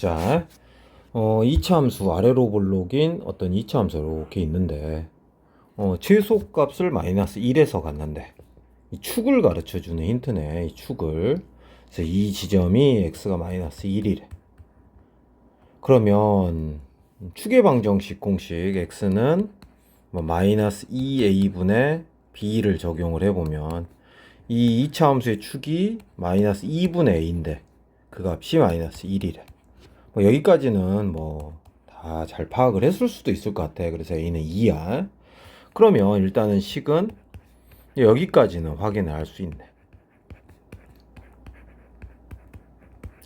자, 2차 함수 아래로 볼록인 어떤 2차 함수가 이렇게 있는데, 최소값을 마이너스 1에서 갔는데, 이 축을 가르쳐 주는 힌트네, 이 축을. 그래서 이 지점이 x가 마이너스 1이래. 그러면, 축의 방정식 공식 x는 뭐 마이너스 2a분의 b를 적용을 해보면, 이 2차 함수의 축이 마이너스 2분의 a인데, 그 값이 마이너스 1이래. 뭐 여기까지는 뭐 다 잘 파악을 했을 수도 있을 것 같아. 그래서 A는 2야. 그러면 일단은 식은 여기까지는 확인을 할 수 있네.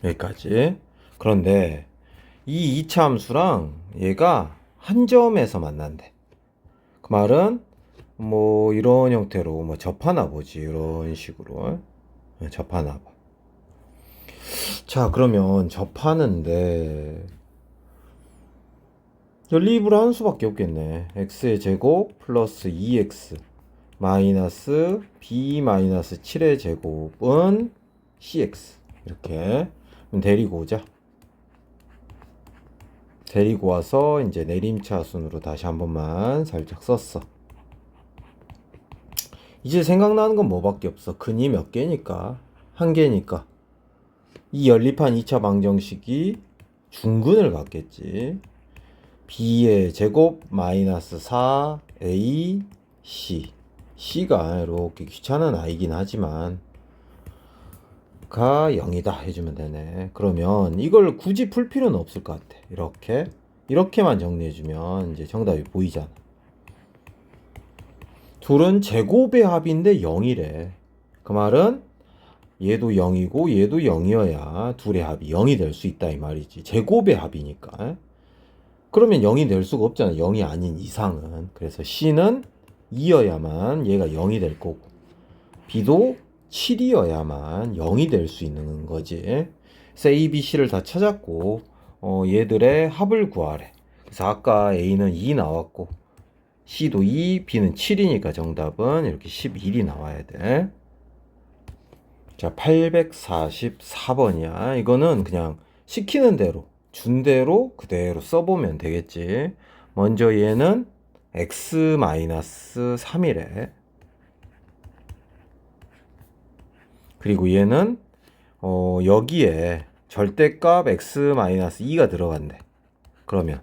여기까지. 그런데 이 2차 함수랑 얘가 한 점에서 만난대. 그 말은 뭐 이런 형태로 뭐 접하나 보지. 이런 식으로 접하나 봐. 자, 그러면 접하는데 연립을 하는 수밖에 없겠네. x의 제곱 플러스 2x 마이너스 b 마이너스 7의 제곱은 cx. 이렇게 데리고 오자. 데리고 와서 이제 내림차순으로 다시 한 번만 살짝 썼어. 이제 생각나는 건 뭐밖에 없어. 근이 몇 개니까? 한 개니까. 이 연립한 2차 방정식이 중근을 갖겠지. b의 제곱 마이너스 4a c. c가 이렇게 귀찮은 아이긴 하지만 가 0이다 해주면 되네. 그러면 이걸 굳이 풀 필요는 없을 것 같아. 이렇게만 정리해주면 이제 정답이 보이잖아. 둘은 제곱의 합인데 0이래. 그 말은 얘도 0이고 얘도 0이어야 둘의 합이 0이 될 수 있다 이 말이지. 제곱의 합이니까. 그러면 0이 될 수가 없잖아. 0이 아닌 이상은. 그래서 C는 2여야만 얘가 0이 될 거고, B도 7이어야만 0이 될 수 있는 거지. 그래서 A, B, C를 다 찾았고, 얘들의 합을 구하래. 그래서 아까 A는 2 나왔고, C도 2, B는 7이니까 정답은 이렇게 11이 나와야 돼. 자, 844번이야. 이거는 그냥 시키는 대로, 준 대로 그대로 써보면 되겠지. 먼저 얘는 x-3이래. 그리고 얘는 여기에 절대값 x-2가 들어간대. 그러면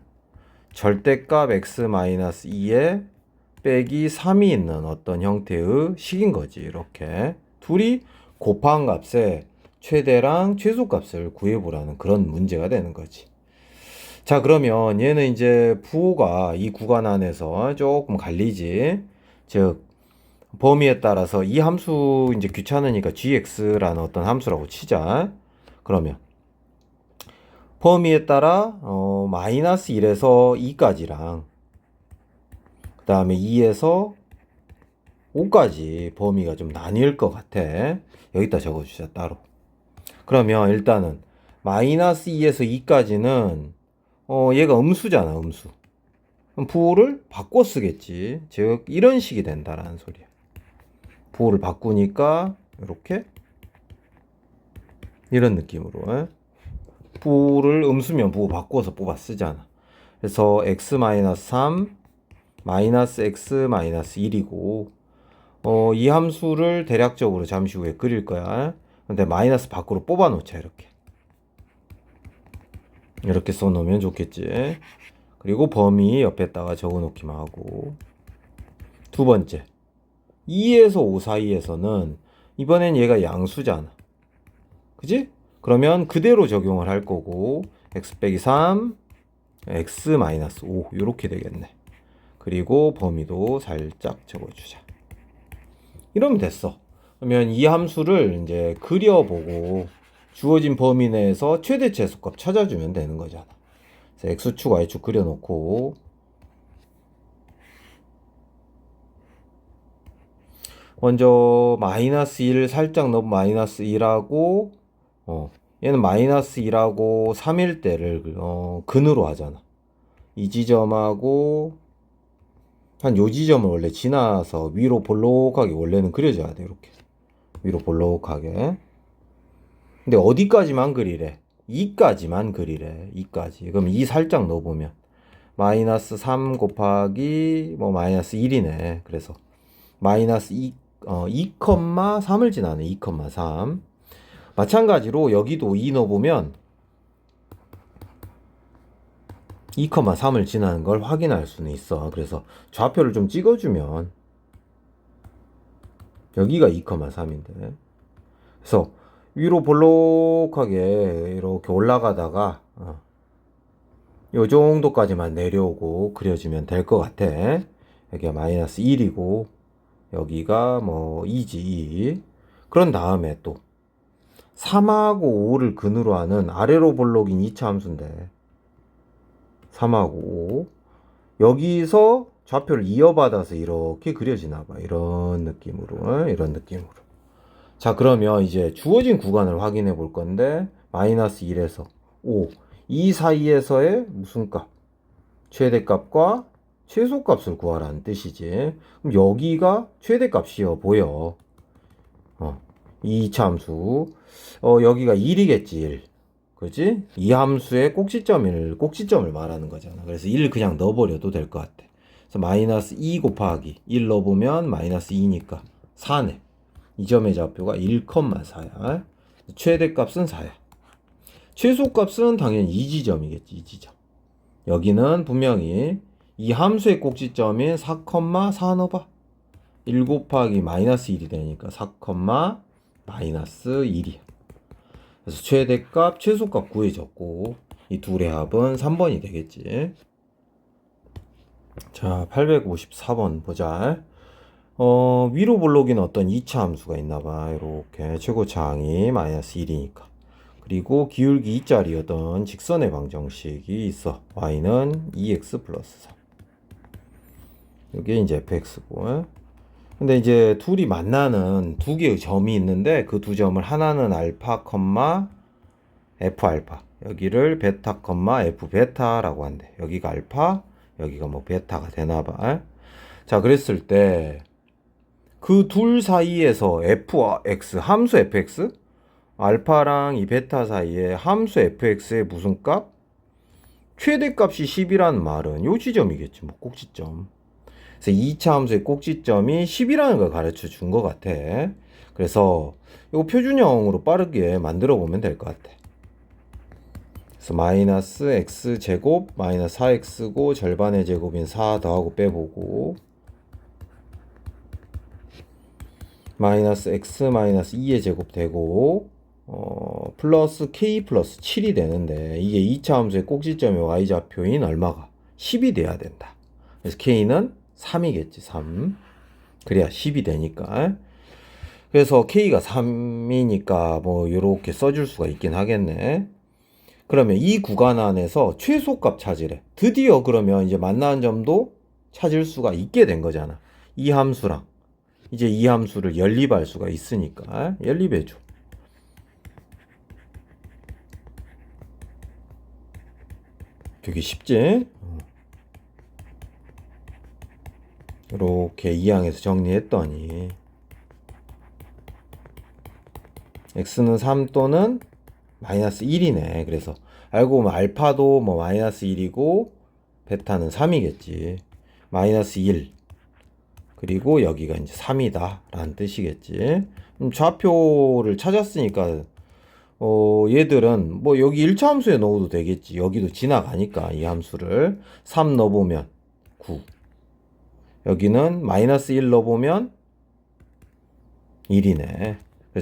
절대값 x-2에 빼기 3이 있는 어떤 형태의 식인 거지. 이렇게 둘이 곱한 값에 최대랑 최소값을 구해보라는 그런 문제가 되는 거지. 자, 그러면 얘는 이제 부호가 이 구간 안에서 조금 갈리지. 즉 범위에 따라서 이 함수 이제 귀찮으니까 gx라는 어떤 함수라고 치자. 그러면 범위에 따라 마이너스 1에서 2까지랑 그 다음에 2에서 5까지 범위가 좀 나뉠 것 같아. 여기다 적어주자 따로. 그러면 일단은 마이너스 2에서 2까지는 얘가 음수잖아, 음수. 그럼 부호를 바꿔 쓰겠지. 즉 이런 식이 된다라는 소리야. 부호를 바꾸니까 이렇게 이런 느낌으로 부호를 음수면 부호 바꿔서 뽑아 쓰잖아. 그래서 x-3 마이너스 x-1이고 이 함수를 대략적으로 잠시 후에 그릴 거야. 근데 마이너스 밖으로 뽑아 놓자. 이렇게 써놓으면 좋겠지. 그리고 범위 옆에다가 적어 놓기만 하고, 두 번째 2에서 5 사이에서는 이번엔 얘가 양수잖아. 그지? 그러면 그대로 적용을 할 거고 x 빼기 3 x 마이너스 5 이렇게 되겠네. 그리고 범위도 살짝 적어주자. 이러면 됐어. 그러면 이 함수를 이제 그려보고 주어진 범위 내에서 최대 최소값 찾아주면 되는 거잖아. 그래서 x축, y축 그려놓고 먼저 마이너스 1 살짝 넣으면 마이너스 1하고 얘는 마이너스 1하고 3일 때를 근으로 하잖아. 이 지점하고 한 요 지점을 원래 지나서 위로 볼록하게 원래는 그려줘야 돼. 이렇게 위로 볼록하게. 근데 어디까지만 그리래? 2까지만 그리래. 2까지. 그럼 2 살짝 넣어보면 마이너스 3 곱하기 뭐 마이너스 1이네. 그래서 마이너스 2,3을 지나네. 2,3. 마찬가지로 여기도 2 넣어보면 2,3을 지나는 걸 확인할 수는 있어. 그래서 좌표를 좀 찍어주면 여기가 2,3인데 그래서 위로 볼록하게 이렇게 올라가다가 요 정도까지만 내려오고 그려주면 될 것 같아. 여기가 마이너스 1이고 여기가 뭐 2지 2. 그런 다음에 또 3하고 5를 근으로 하는 아래로 볼록인 2차 함수인데 3하고 5 여기서 좌표를 이어받아서 이렇게 그려지나 봐. 이런 느낌으로 이런 느낌으로. 자 그러면 이제 주어진 구간을 확인해 볼 건데 마이너스 1에서 5 이 사이에서의 무슨 값? 최대값과 최소값을 구하라는 뜻이지. 그럼 여기가 최대값이어 보여. 이 2차 함수. 여기가 1이겠지 1. 그지? 이 함수의 꼭지점을 말하는 거잖아. 그래서 1 그냥 넣어버려도 될 것 같아. 그래서 마이너스 2 곱하기 1 넣어보면 마이너스 2니까 4네. 이 점의 좌표가 1,4야. 최대값은 4야. 최소값은 당연히 2지점이겠지. 2지점. 여기는 분명히 이 함수의 꼭지점인 4,4 넣어봐. 1 곱하기 마이너스 1이 되니까 4, 마이너스 1이야. 그래서 최대값, 최소값 구해줬고 이 둘의 합은 3번이 되겠지. 자, 854번 보자. 위로 볼록인 어떤 2차 함수가 있나봐. 이렇게 최고차항이 마이너스 1이니까. 그리고 기울기 2짜리 어떤 직선의 방정식이 있어. y는 2x 플러스 3. 이게 이제 fx고. 근데 이제 둘이 만나는 두 개의 점이 있는데 그 두 점을 하나는 알파, f 알파. 여기를 베타, f 베타라고 한대. 여기가 알파, 여기가 뭐 베타가 되나 봐. 자, 그랬을 때 그 둘 사이에서 fx, 함수 fx, 알파랑 이 베타 사이에 함수 fx의 무슨 값? 최대값이 10이라는 말은 요 지점이겠지. 뭐 꼭지점. 그래서 2차 함수의 꼭지점이 10이라는 걸 가르쳐 준 것 같아. 그래서 이거 표준형으로 빠르게 만들어 보면 될 것 같아. 그래서 마이너스 x제곱 마이너스 4x고 절반의 제곱인 4 더하고 빼보고 마이너스 x 마이너스 2의 제곱 되고 플러스 k 플러스 7이 되는데 이게 2차 함수의 꼭지점의 y좌표인 얼마가 10이 돼야 된다. 그래서 k는 3이겠지. 3. 그래야 10이 되니까. 그래서 k가 3이니까 뭐 이렇게 써줄 수가 있긴 하겠네. 그러면 이 구간 안에서 최소값 찾으래. 드디어 그러면 이제 만나는 점도 찾을 수가 있게 된 거잖아. 이 함수랑 이제 이 함수를 연립할 수가 있으니까 연립해줘. 되게 쉽지? 이렇게 2항에서 정리했더니 x는 3 또는 마이너스 1이네. 그래서 알고 보면 알파도 뭐 마이너스 1이고 베타는 3이겠지. 마이너스 1 그리고 여기가 이제 3이다 라는 뜻이겠지. 좌표를 찾았으니까 얘들은 뭐 여기 1차 함수에 넣어도 되겠지. 여기도 지나가니까 이 함수를 3 넣어보면 9. 여기는 마이너스 1 넣어보면 1이네.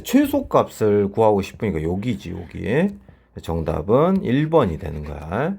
최소값을 구하고 싶으니까 여기지. 여기 정답은 1번이 되는 거야.